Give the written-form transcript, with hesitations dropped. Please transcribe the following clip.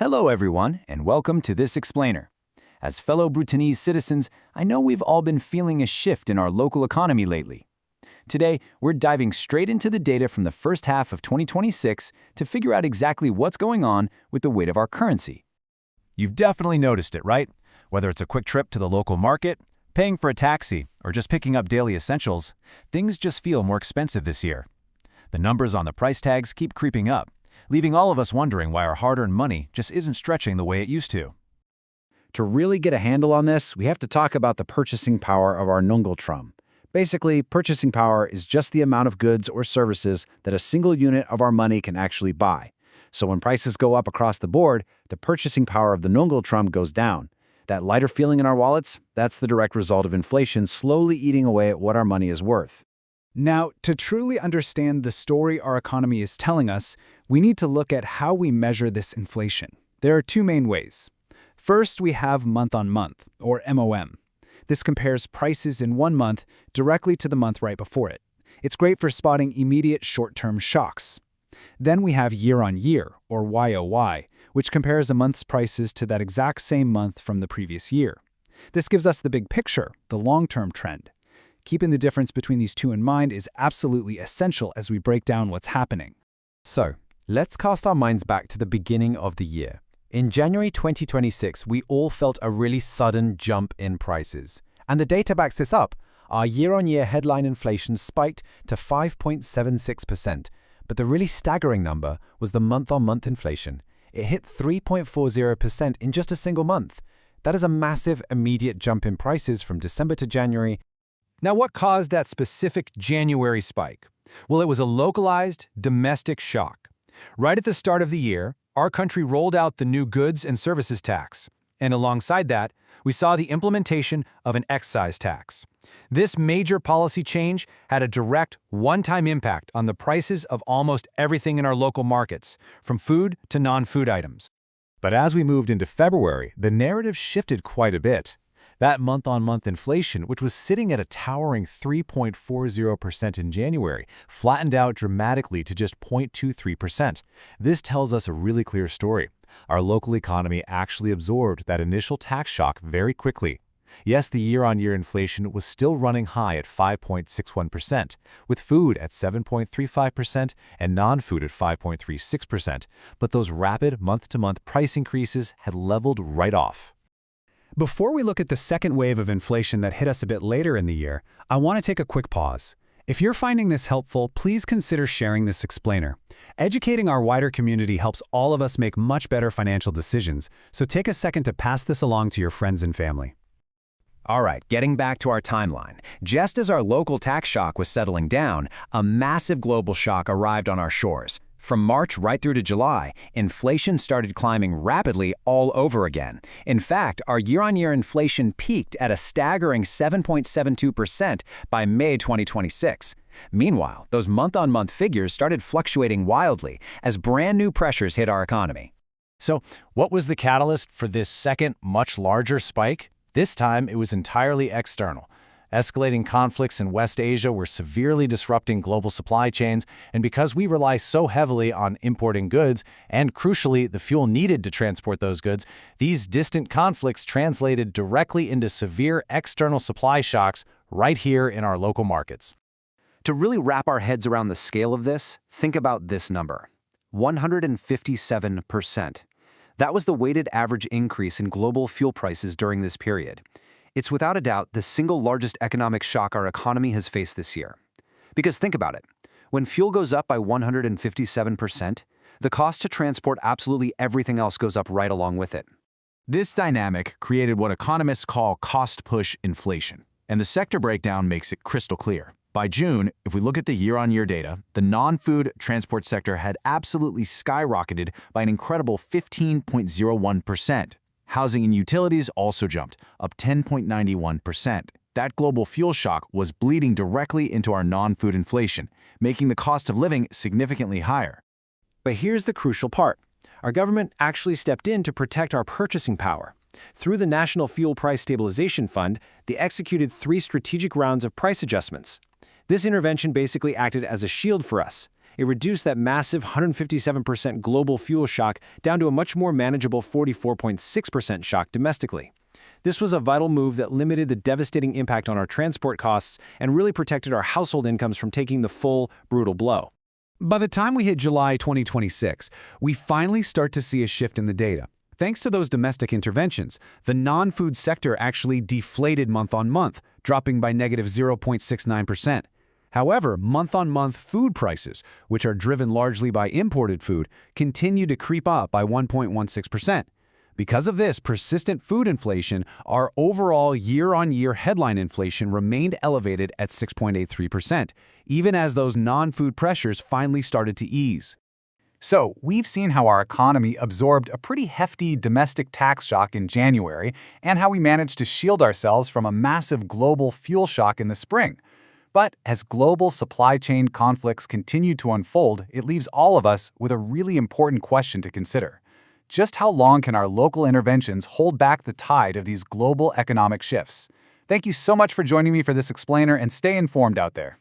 Hello everyone, and welcome to this explainer. As fellow Bhutanese citizens, I know we've all been feeling a shift in our local economy lately. Today, we're diving straight into the data from the first half of 2026 to figure out exactly what's going on with the weight of our currency. You've definitely noticed it, right? Whether it's a quick trip to the local market, paying for a taxi, or just picking up daily essentials, things just feel more expensive this year. The numbers on the price tags keep creeping up, leaving all of us wondering why our hard-earned money just isn't stretching the way it used to. To really get a handle on this, we have to talk about the purchasing power of our Nungultrum. Basically, purchasing power is just the amount of goods or services that a single unit of our money can actually buy. So when prices go up across the board, the purchasing power of the Nungultrum goes down. That lighter feeling in our wallets, that's the direct result of inflation slowly eating away at what our money is worth. Now, to truly understand the story our economy is telling us, we need to look at how we measure this inflation. There are two main ways. First, we have month-on-month, or MOM. This compares prices in one month directly to the month right before it. It's great for spotting immediate short-term shocks. Then we have year-on-year, or YOY, which compares a month's prices to that exact same month from the previous year. This gives us the big picture, the long-term trend. Keeping the difference between these two in mind is absolutely essential as we break down what's happening. So, let's cast our minds back to the beginning of the year. In January 2026, we all felt a really sudden jump in prices. And the data backs this up. Our year-on-year headline inflation spiked to 5.76%. But the really staggering number was the month-on-month inflation. It hit 3.40% in just a single month. That is a massive immediate jump in prices from December to January. Now, what caused that specific January spike? Well, it was a localized, domestic shock. Right at the start of the year, our country rolled out the new goods and services tax. And alongside that, we saw the implementation of an excise tax. This major policy change had a direct, one-time impact on the prices of almost everything in our local markets, from food to non-food items. But as we moved into February, the narrative shifted quite a bit. That month-on-month inflation, which was sitting at a towering 3.40% in January, flattened out dramatically to just 0.23%. This tells us a really clear story. Our local economy actually absorbed that initial tax shock very quickly. Yes, the year-on-year inflation was still running high at 5.61%, with food at 7.35% and non-food at 5.36%, but those rapid month-to-month price increases had leveled right off. Before we look at the second wave of inflation that hit us a bit later in the year, I want to take a quick pause. If you're finding this helpful, please consider sharing this explainer. Educating our wider community helps all of us make much better financial decisions, so take a second to pass this along to your friends and family. All right, getting back to our timeline. Just as our local tax shock was settling down, a massive global shock arrived on our shores. From March right through to July, inflation started climbing rapidly all over again. In fact, our year-on-year inflation peaked at a staggering 7.72% by May 2026. Meanwhile, those month-on-month figures started fluctuating wildly as brand new pressures hit our economy. So, what was the catalyst for this second, much larger spike? This time, it was entirely external. Escalating conflicts in West Asia were severely disrupting global supply chains, and because we rely so heavily on importing goods, and crucially, the fuel needed to transport those goods, these distant conflicts translated directly into severe external supply shocks right here in our local markets. To really wrap our heads around the scale of this, think about this number: 157%. That was the weighted average increase in global fuel prices during this period. It's without a doubt the single largest economic shock our economy has faced this year. Because think about it, when fuel goes up by 157%, the cost to transport absolutely everything else goes up right along with it. This dynamic created what economists call cost-push inflation, and the sector breakdown makes it crystal clear. By June, if we look at the year-on-year data, the non-food transport sector had absolutely skyrocketed by an incredible 15.01%. Housing and utilities also jumped, up 10.91%. That global fuel shock was bleeding directly into our non-food inflation, making the cost of living significantly higher. But here's the crucial part. Our government actually stepped in to protect our purchasing power. Through the National Fuel Price Stabilization Fund, they executed 3 strategic rounds of price adjustments. This intervention basically acted as a shield for us. It reduced that massive 157% global fuel shock down to a much more manageable 44.6% shock domestically. This was a vital move that limited the devastating impact on our transport costs and really protected our household incomes from taking the full, brutal blow. By the time we hit July 2026, we finally start to see a shift in the data. Thanks to those domestic interventions, the non-food sector actually deflated month-on-month, dropping by negative 0.69%. However, month-on-month food prices, which are driven largely by imported food, continue to creep up by 1.16%. Because of this persistent food inflation, our overall year-on-year headline inflation remained elevated at 6.83%, even as those non-food pressures finally started to ease. So, we've seen how our economy absorbed a pretty hefty domestic tax shock in January and how we managed to shield ourselves from a massive global fuel shock in the spring. But as global supply chain conflicts continue to unfold, it leaves all of us with a really important question to consider. Just how long can our local interventions hold back the tide of these global economic shifts? Thank you so much for joining me for this explainer, and stay informed out there.